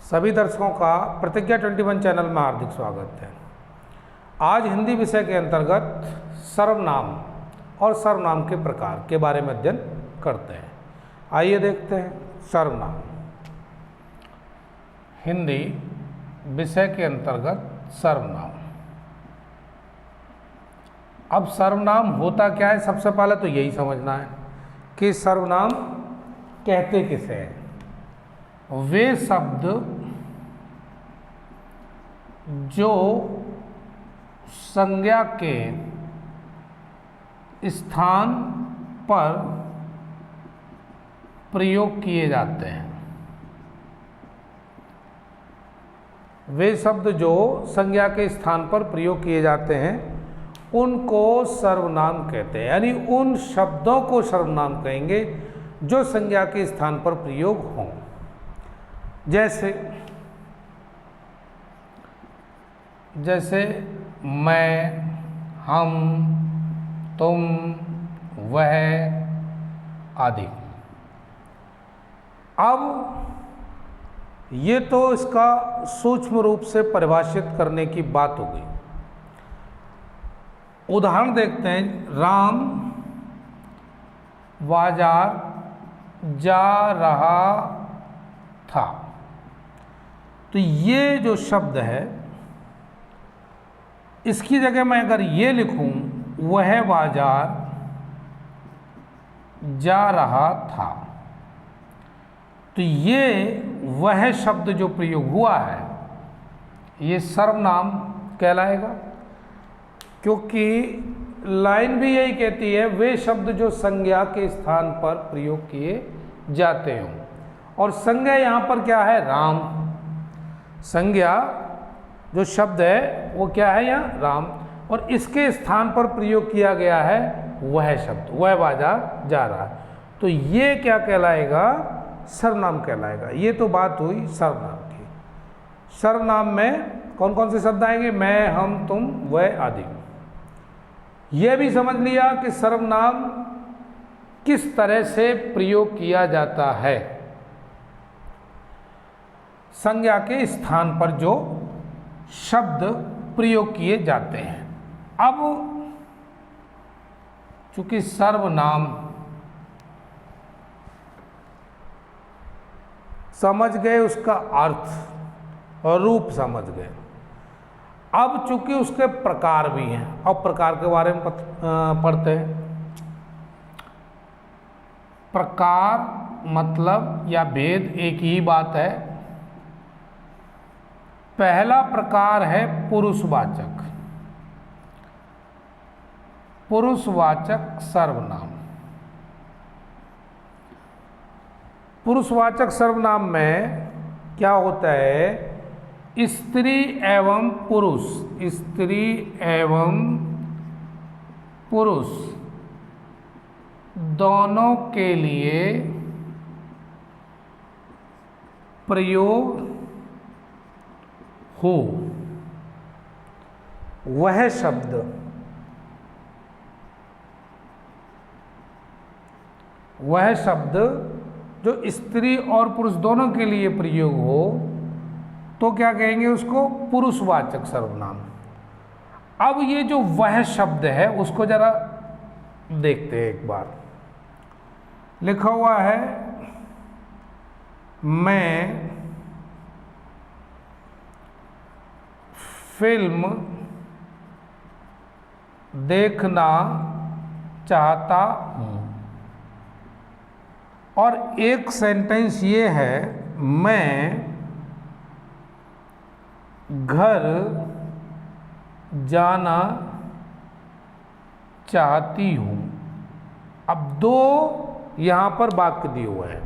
सभी दर्शकों का प्रतिज्ञा 21 चैनल में हार्दिक स्वागत है। आज हिंदी विषय के अंतर्गत सर्वनाम और सर्वनाम के प्रकार के बारे में अध्ययन करते हैं। आइए देखते हैं सर्वनाम। हिंदी विषय के अंतर्गत सर्वनाम। अब सर्वनाम होता क्या है, सबसे पहले तो यही समझना है कि सर्वनाम कहते किसे हैं। वे शब्द जो संज्ञा के स्थान पर प्रयोग किए जाते हैं। वे शब्द जो संज्ञा के स्थान पर प्रयोग किए जाते हैं उनको सर्वनाम कहते हैं, यानी उन शब्दों को सर्वनाम कहेंगे जो संज्ञा के स्थान पर प्रयोग हों। जैसे मैं, हम, तुम, वह आदि। अब ये तो इसका सूक्ष्म रूप से परिभाषित करने की बात हो गई। उदाहरण देखते हैं। राम बाजार जा रहा था। तो ये जो शब्द है, इसकी जगह मैं अगर ये लिखूं वह बाजार जा रहा था, तो ये वह शब्द जो प्रयोग हुआ है ये सर्वनाम कहलाएगा, क्योंकि लाइन भी यही कहती है वे शब्द जो संज्ञा के स्थान पर प्रयोग किए जाते हों। और संज्ञा यहाँ पर क्या है? राम। संज्ञा जो शब्द है वो क्या है? यहाँ राम। और इसके स्थान पर प्रयोग किया गया है वह शब्द, वह बाजार जा रहा है। तो ये क्या कहलाएगा? सर्वनाम कहलाएगा। ये तो बात हुई सर्वनाम की। सर्वनाम में कौन कौन से शब्द आएंगे? मैं, हम, तुम, वह आदि। यह भी समझ लिया कि सर्वनाम किस तरह से प्रयोग किया जाता है। संज्ञा के स्थान पर जो शब्द प्रयोग किए जाते हैं। अब चूंकि सर्वनाम समझ गए, उसका अर्थ और रूप समझ गए, अब चूंकि उसके प्रकार भी हैं, अब प्रकार के बारे में पढ़ते हैं। प्रकार मतलब या भेद एक ही बात है। पहला प्रकार है पुरुषवाचक। पुरुषवाचक सर्वनाम। पुरुषवाचक सर्वनाम में क्या होता है? स्त्री एवं पुरुष, स्त्री एवं पुरुष दोनों के लिए प्रयोग हो वह शब्द, वह शब्द जो स्त्री और पुरुष दोनों के लिए प्रयोग हो, तो क्या कहेंगे उसको? पुरुषवाचक सर्वनाम। अब ये जो वह शब्द है उसको जरा देखते हैं एक बार। लिखा हुआ है मैं फिल्म देखना चाहता हूँ। और एक सेंटेंस ये है मैं घर जाना चाहती हूँ। अब दो यहाँ पर वाक्य दिए हुए हैं।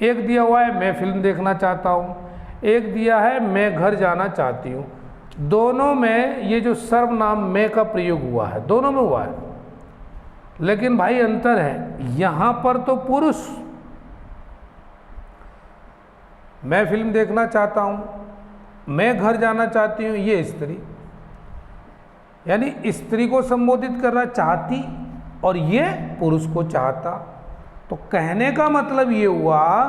एक दिया हुआ है मैं फिल्म देखना चाहता हूँ, एक दिया है मैं घर जाना चाहती हूँ। दोनों में ये जो सर्वनाम मैं का प्रयोग हुआ है, दोनों में हुआ है, लेकिन भाई अंतर है। यहाँ पर तो पुरुष, मैं फिल्म देखना चाहता हूँ, मैं घर जाना चाहती हूँ, ये स्त्री, यानी स्त्री को संबोधित करना चाहती और ये पुरुष को चाहता। तो कहने का मतलब ये हुआ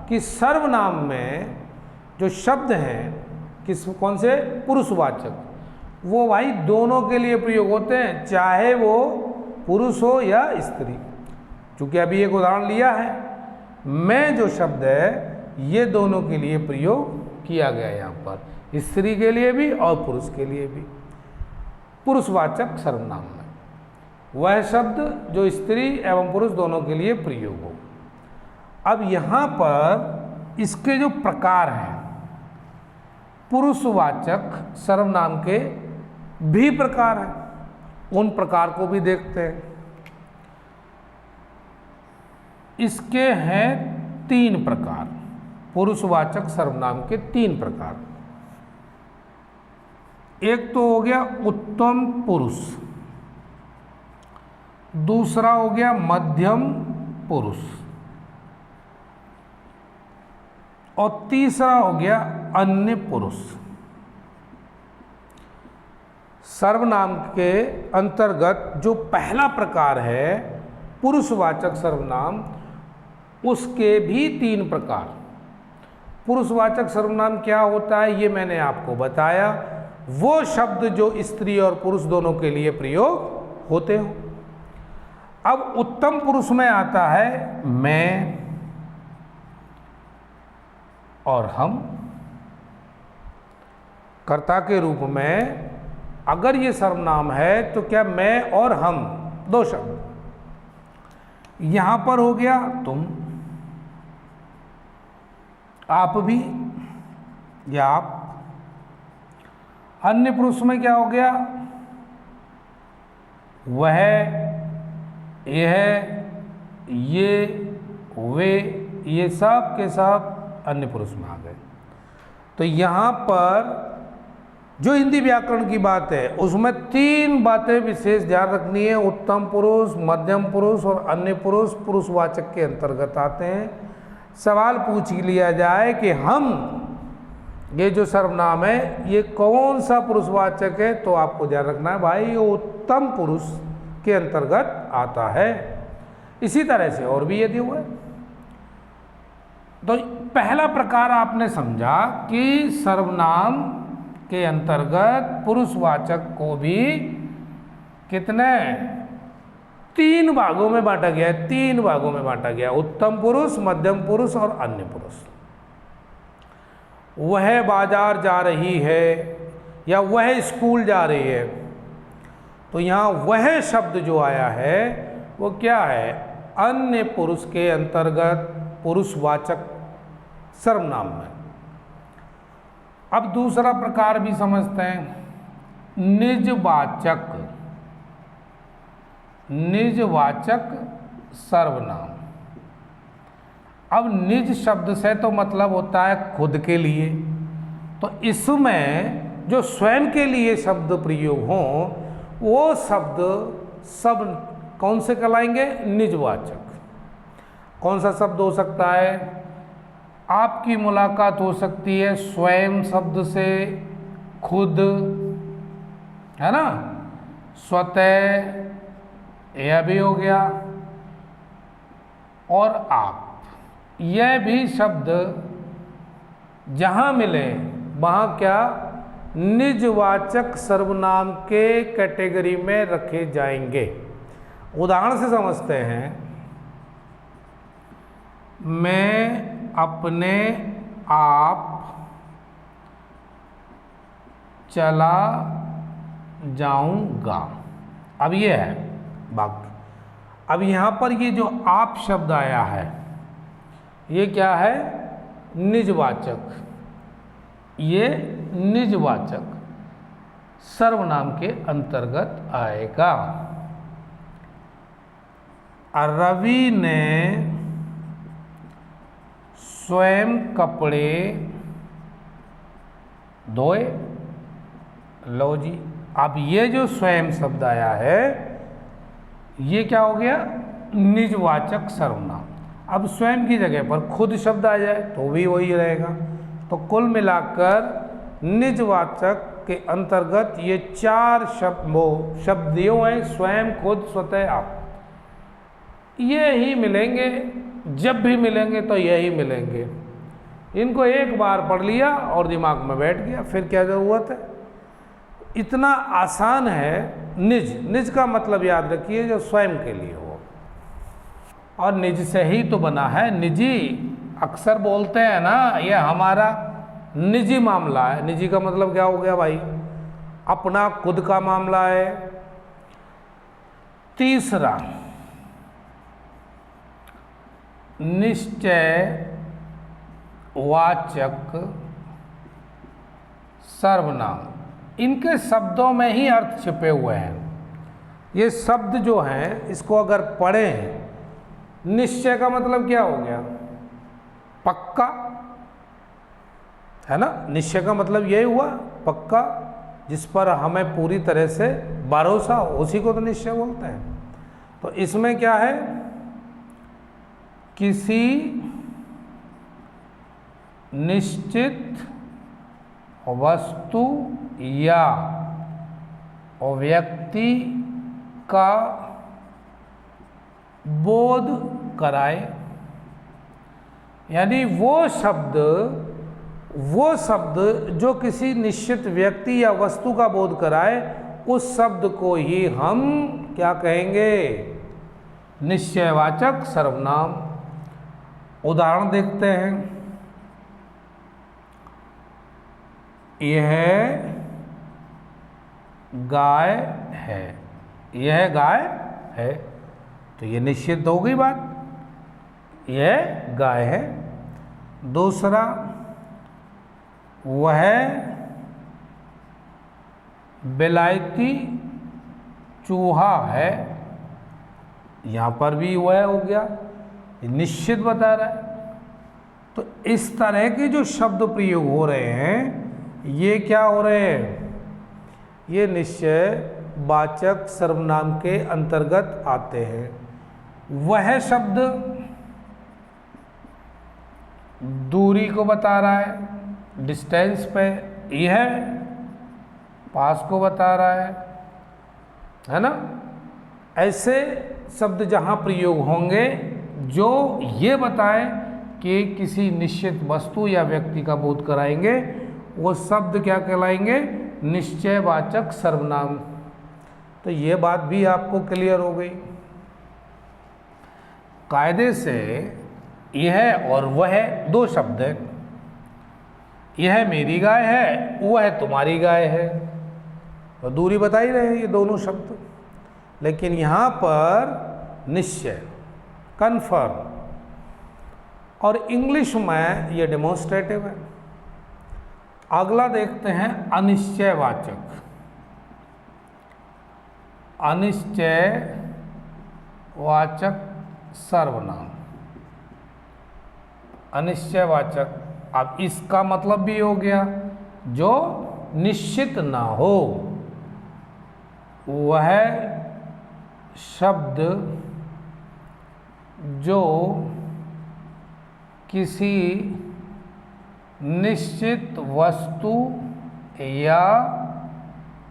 कि सर्वनाम में जो शब्द हैं कौन से, पुरुषवाचक, वो भाई दोनों के लिए प्रयोग होते हैं, चाहे वो पुरुष हो या स्त्री। चूंकि अभी एक उदाहरण लिया है, मैं जो शब्द है ये दोनों के लिए प्रयोग किया गया है यहाँ पर, स्त्री के लिए भी और पुरुष के लिए भी। पुरुषवाचक सर्वनाम में वह शब्द जो स्त्री एवं पुरुष दोनों के लिए प्रयोग हो। अब यहाँ पर इसके जो प्रकार हैं, पुरुषवाचक सर्वनाम के भी प्रकार हैं, उन प्रकार को भी देखते हैं। इसके हैं 3 प्रकार, पुरुषवाचक सर्वनाम के 3 प्रकार। एक तो हो गया उत्तम पुरुष, दूसरा हो गया मध्यम पुरुष, और तीसरा हो गया अन्य पुरुष। सर्वनाम के अंतर्गत जो पहला प्रकार है पुरुषवाचक सर्वनाम, उसके भी 3 प्रकार। पुरुषवाचक सर्वनाम क्या होता है ये मैंने आपको बताया, वो शब्द जो स्त्री और पुरुष दोनों के लिए प्रयोग होते हो। अब उत्तम पुरुष में आता है मैं और हम। कर्ता के रूप में अगर ये सर्वनाम है तो क्या मैं और हम 2 शब्द, यहां पर हो गया तुम, आप भी या आप। अन्य पुरुष में क्या हो गया, वह, यह, ये, वे, ये सब के सब अन्य पुरुष में आ गए। तो यहाँ पर जो हिंदी व्याकरण की बात है उसमें 3 बातें विशेष ध्यान रखनी है। उत्तम पुरुष, मध्यम पुरुष और अन्य पुरुष पुरुषवाचक के अंतर्गत आते हैं। सवाल पूछ लिया जाए कि हम ये जो सर्वनाम है ये कौन सा पुरुषवाचक है, तो आपको ध्यान रखना है भाई ये उत्तम पुरुष के अंतर्गत आता है। इसी तरह से और भी यदि हुआ, तो पहला प्रकार आपने समझा कि सर्वनाम के अंतर्गत पुरुषवाचक को भी कितने 3 भागों में बांटा गया है, 3 भागों में बांटा गया, उत्तम पुरुष, मध्यम पुरुष और अन्य पुरुष। वह बाजार जा रही है या वह स्कूल जा रही है, तो यहाँ वह शब्द जो आया है वो क्या है, अन्य पुरुष के अंतर्गत पुरुषवाचक सर्वनाम में। अब दूसरा प्रकार भी समझते हैं, निजवाचक, निजवाचक सर्वनाम। अब निज शब्द से तो मतलब होता है खुद के लिए, तो इसमें जो स्वयं के लिए शब्द प्रयोग हों वो शब्द सब कौन से कहलाएंगे, निजवाचक। कौन सा शब्द हो सकता है, आपकी मुलाकात हो सकती है स्वयं शब्द से, खुद, है ना, स्वतः यह भी हो गया, और आप, यह भी शब्द जहां मिले वहां क्या, निजवाचक सर्वनाम के कैटेगरी में रखे जाएंगे। उदाहरण से समझते हैं, मैं अपने आप चला जाऊंगा। अब ये है वाक्य। अब यहाँ पर ये जो आप शब्द आया है ये क्या है, निजवाचक। ये निजवाचक सर्वनाम के अंतर्गत आएगा। रवि ने स्वयं कपड़े धोए। लो जी, अब ये जो स्वयं शब्द आया है ये क्या हो गया, निजवाचक सर्वनाम। अब स्वयं की जगह पर खुद शब्द आ जाए तो भी वही रहेगा। तो कुल मिलाकर निजवाचक के अंतर्गत ये 4 शब्द यो हैं, स्वयं, खुद, स्वतः, आप। ये ही मिलेंगे, जब भी मिलेंगे तो यही मिलेंगे। इनको एक बार पढ़ लिया और दिमाग में बैठ गया, फिर क्या ज़रूरत है। इतना आसान है। निज, निज का मतलब याद रखिए जो स्वयं के लिए हो, और निज से ही तो बना है। निजी अक्सर बोलते हैं ना, ये हमारा निजी मामला है। निजी का मतलब क्या हो गया भाई, अपना खुद का मामला है। तीसरा, निश्चय वाचक सर्वनाम, इनके शब्दों में ही अर्थ छिपे हुए हैं। ये शब्द जो हैं इसको अगर पढ़ें, निश्चय का मतलब क्या हो गया, पक्का, है ना। निश्चय का मतलब यही हुआ पक्का, जिस पर हमें पूरी तरह से भरोसा हो, उसी को तो निश्चय बोलते हैं। तो इसमें क्या है, किसी निश्चित वस्तु या व्यक्ति का बोध कराए, यानी वो शब्द जो किसी निश्चित व्यक्ति या वस्तु का बोध कराए, उस शब्द को ही हम क्या कहेंगे, निश्चयवाचक सर्वनाम। उदाहरण देखते हैं। यह गाय है, यह गाय है, तो ये निश्चित हो गई बात, यह गाय है। दूसरा, वह विलायती चूहा है, यहाँ पर भी वह हो गया, निश्चित बता रहा है। तो इस तरह के जो शब्द प्रयोग हो रहे हैं, ये क्या हो रहे हैं, ये निश्चय वाचक सर्वनाम के अंतर्गत आते हैं। वह शब्द दूरी को बता रहा है, डिस्टेंस पे। यह पास को बता रहा है ना। ऐसे शब्द जहाँ प्रयोग होंगे जो ये बताएं कि किसी निश्चित वस्तु या व्यक्ति का बोध कराएंगे, वो शब्द क्या कहलाएंगे, निश्चयवाचक सर्वनाम। तो ये बात भी आपको क्लियर हो गई। कायदे से यह और वह दो शब्द हैं। यह मेरी गाय है, वह तुम्हारी गाय है, तो दूरी बता ही रहे ये दोनों शब्द। लेकिन यहाँ पर निश्चय, कन्फर्म, और इंग्लिश में ये डेमोन्स्ट्रेटिव है। अगला देखते हैं अनिश्चयवाचक। अनिश्चयवाचक सर्वनाम, अनिश्चयवाचक। अब इसका मतलब भी हो गया जो निश्चित ना हो, वह शब्द जो किसी निश्चित वस्तु या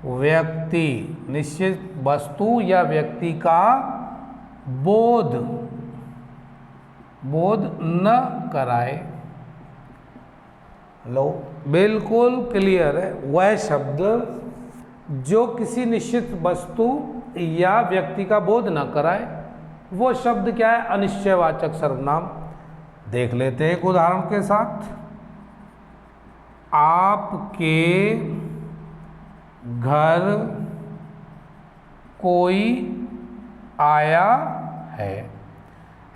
व्यक्ति, निश्चित वस्तु या व्यक्ति का बोध न कराए। लो, बिल्कुल क्लियर है। वह शब्द जो किसी निश्चित वस्तु या व्यक्ति का बोध न कराए, वो शब्द क्या है, अनिश्चयवाचक सर्वनाम। देख लेते हैं एक उदाहरण के साथ। आपके घर कोई आया है।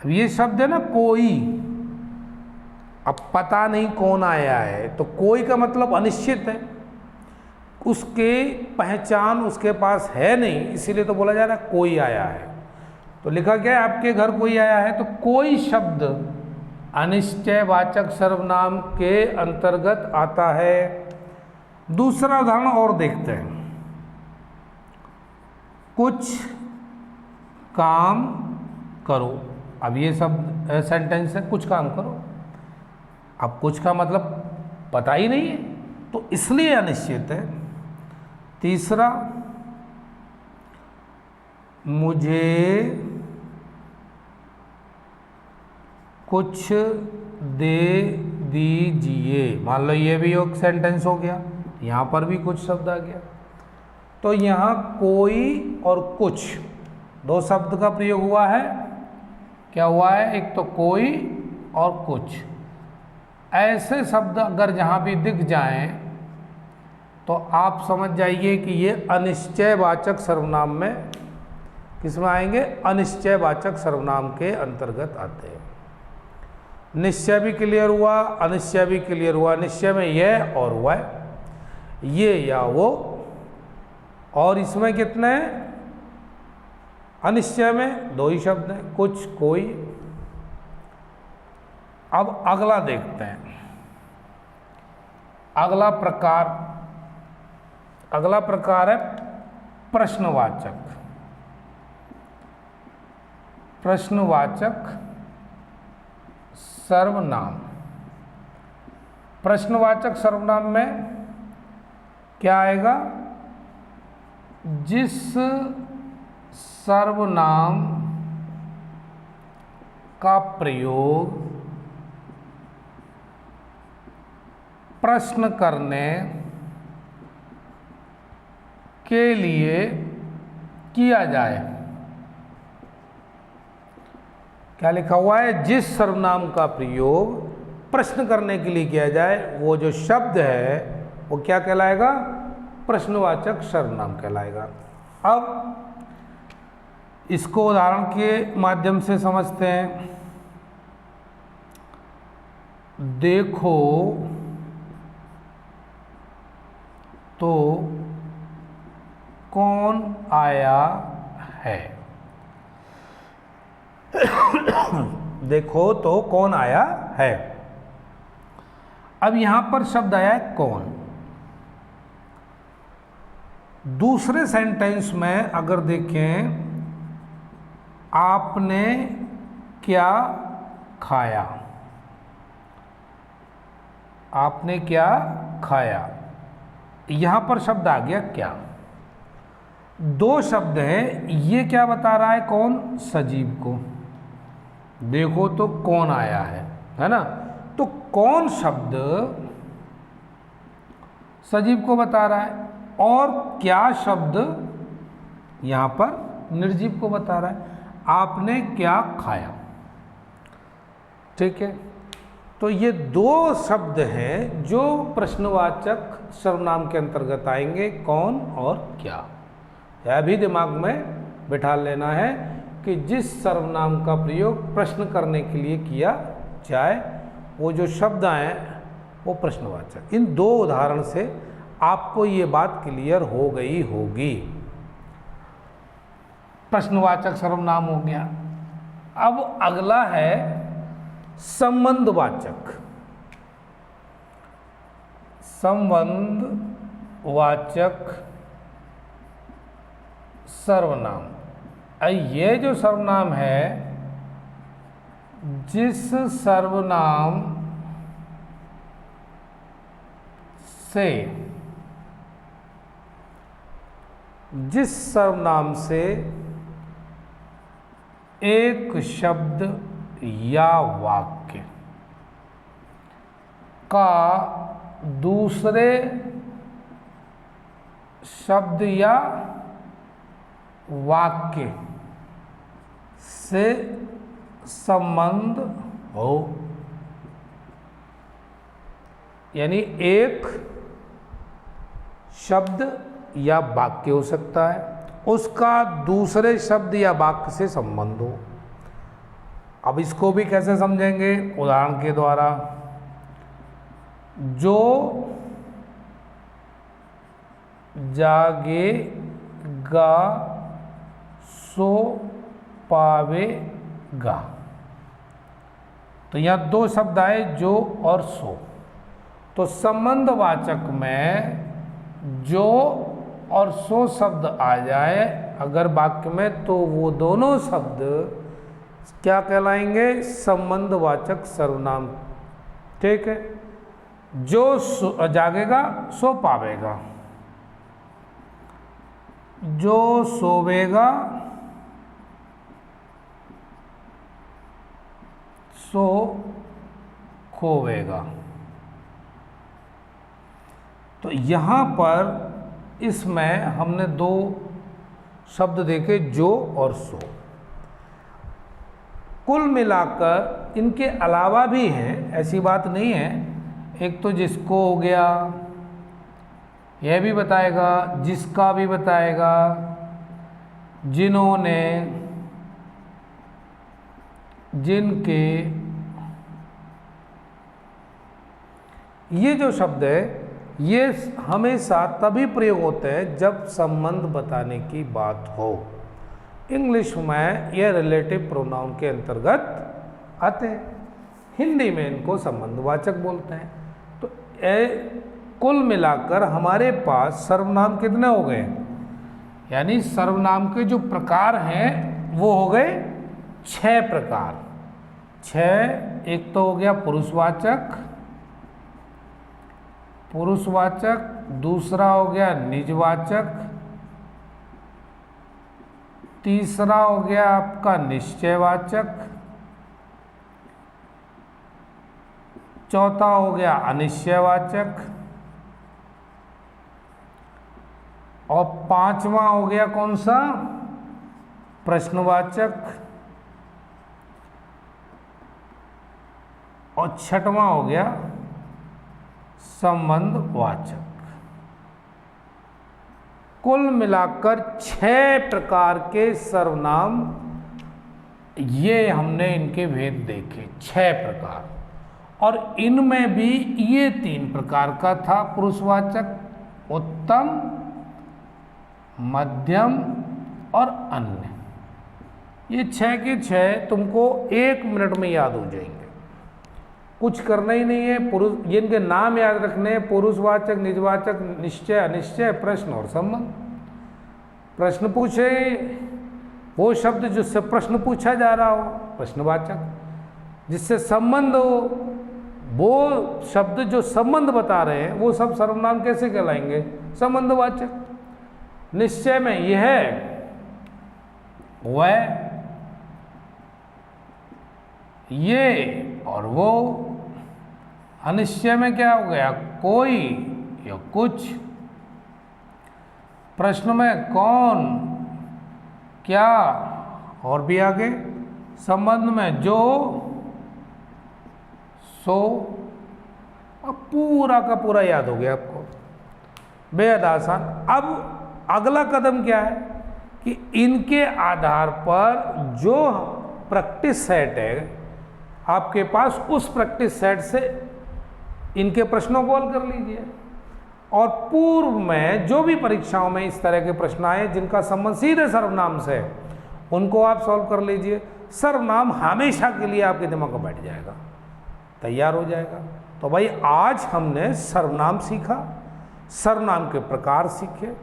अब ये शब्द है ना, कोई, अब पता नहीं कौन आया है, तो कोई का मतलब अनिश्चित है, उसके पहचान उसके पास है नहीं, इसीलिए तो बोला जा रहा है कोई आया है। तो लिखा गया है आपके घर कोई आया है, तो कोई शब्द अनिश्चयवाचक सर्वनाम के अंतर्गत आता है। दूसरा उदाहरण और देखते हैं। कुछ काम करो। अब ये सब सेंटेंस है, कुछ काम करो। अब कुछ का मतलब पता ही नहीं है, तो इसलिए अनिश्चित है। तीसरा, मुझे कुछ दे दीजिए, मान लो ये भी एक सेंटेंस हो गया, यहाँ पर भी कुछ शब्द आ गया। तो यहाँ कोई और कुछ दो शब्द का प्रयोग हुआ है। क्या हुआ है? एक तो कोई और कुछ। ऐसे शब्द अगर जहाँ भी दिख जाएं तो आप समझ जाइए कि ये अनिश्चयवाचक सर्वनाम में, किसमें आएंगे? अनिश्चयवाचक सर्वनाम के अंतर्गत आते हैं। निश्चय भी क्लियर हुआ, अनिश्चय भी क्लियर हुआ। निश्चय में यह और वह, ये या वो, और इसमें कितने हैं? अनिश्चय में दो ही शब्द हैं, कुछ कोई। अब अगला देखते हैं। अगला प्रकार है प्रश्नवाचक। प्रश्नवाचक सर्वनाम। प्रश्नवाचक सर्वनाम में क्या आएगा? जिस सर्वनाम का प्रयोग प्रश्न करने के लिए किया जाए। क्या लिखा हुआ है? जिस सर्वनाम का प्रयोग प्रश्न करने के लिए किया जाए, वो जो शब्द है वो क्या कहलाएगा? प्रश्नवाचक सर्वनाम कहलाएगा। अब इसको उदाहरण के माध्यम से समझते हैं। देखो तो कौन आया है? देखो तो कौन आया है। अब यहां पर शब्द आया है कौन। दूसरे सेंटेंस में अगर देखें, आपने क्या खाया? आपने क्या खाया? यहां पर शब्द आ गया क्या। दो शब्द हैं, ये क्या बता रहा है? कौन? सजीव को। देखो तो कौन आया है ना। तो कौन शब्द सजीव को बता रहा है, और क्या शब्द यहां पर निर्जीव को बता रहा है। आपने क्या खाया। ठीक है, तो ये दो शब्द हैं जो प्रश्नवाचक सर्वनाम के अंतर्गत आएंगे, कौन और क्या। यह भी दिमाग में बिठा लेना है कि जिस सर्वनाम का प्रयोग प्रश्न करने के लिए किया जाए, वो जो शब्द आए वो प्रश्नवाचक। इन दो उदाहरण से आपको ये बात क्लियर हो गई होगी। प्रश्नवाचक सर्वनाम हो गया। अब अगला है संबंधवाचक। संबंधवाचक सर्वनाम। ये जो सर्वनाम है, जिस सर्वनाम से एक शब्द या वाक्य का दूसरे शब्द या वाक्य से संबंध हो। यानी एक शब्द या वाक्य हो सकता है, उसका दूसरे शब्द या वाक्य से संबंध हो। अब इसको भी कैसे समझेंगे? उदाहरण के द्वारा। जो जागेगा सो पावेगा। तो यहाँ दो शब्द आए, जो और सो। तो संबंधवाचक में जो और सो शब्द आ जाए अगर वाक्य में, तो वो दोनों शब्द क्या कहलाएंगे? संबंधवाचक सर्वनाम। ठीक है, जो जागेगा सो पावेगा, जो सोवेगा सो खोवेगा। तो यहाँ पर इसमें हमने दो शब्द देखे, जो और सो। कुल मिलाकर इनके अलावा भी हैं, ऐसी बात नहीं है। एक तो जिसको हो गया, यह भी बताएगा, जिसका भी बताएगा, जिन्होंने, जिनके। ये जो शब्द है ये हमेशा तभी प्रयोग होते हैं जब संबंध बताने की बात हो। इंग्लिश में यह रिलेटिव प्रोनाउन के अंतर्गत आते हैं, हिंदी में इनको संबंधवाचक बोलते हैं। तो कुल मिलाकर हमारे पास सर्वनाम कितने हो गए, यानी सर्वनाम के जो प्रकार हैं वो हो गए 6 प्रकार। 6, एक तो हो गया पुरुषवाचक, दूसरा हो गया निजवाचक, तीसरा हो गया आपका निश्चयवाचक, चौथा हो गया अनिश्चयवाचक, और 5वां हो गया कौन सा, प्रश्नवाचक, और 6वां हो गया संबंधवाचक। कुल मिलाकर 6 प्रकार के सर्वनाम, ये हमने इनके भेद देखे, 6 प्रकार। और इनमें भी ये 3 प्रकार का था, पुरुषवाचक, उत्तम, मध्यम और अन्य। ये 6 के 6 तुमको 1 मिनट में याद हो जाएंगे, कुछ करना ही नहीं है। ये इनके नाम याद रखने हैं, पुरुषवाचक, निजवाचक, निश्चय, अनिश्चय, प्रश्न और संबंध। प्रश्न पूछे, वो शब्द जिससे प्रश्न पूछा जा रहा हो, प्रश्नवाचक। जिससे संबंध हो, वो शब्द जो संबंध बता रहे हैं, वो सब सर्वनाम कैसे कहलाएंगे, संबंधवाचक। निश्चय में यह, वह, ये और वो। अनिश्चय में क्या हो गया, कोई या कुछ। प्रश्न में कौन, क्या, और भी आगे। संबंध में जो, सो। अब पूरा का पूरा याद हो गया आपको, बेहद आसान। अब अगला कदम क्या है कि इनके आधार पर जो प्रैक्टिस सेट है आपके पास, उस प्रैक्टिस सेट से इनके प्रश्नों को हल कर लीजिए। और पूर्व में जो भी परीक्षाओं में इस तरह के प्रश्न आए जिनका संबंध सीधे सर्वनाम से है, उनको आप सॉल्व कर लीजिए। सर्वनाम हमेशा के लिए आपके दिमाग में बैठ जाएगा, तैयार हो जाएगा। तो भाई आज हमने सर्वनाम सीखा, सर्वनाम के प्रकार सीखे।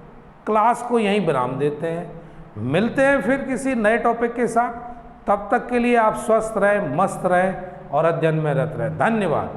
क्लास को यहीं विराम देते हैं, मिलते हैं फिर किसी नए टॉपिक के साथ। तब तक के लिए आप स्वस्थ रहें, मस्त रहें और अध्ययन में रत रहें। धन्यवाद।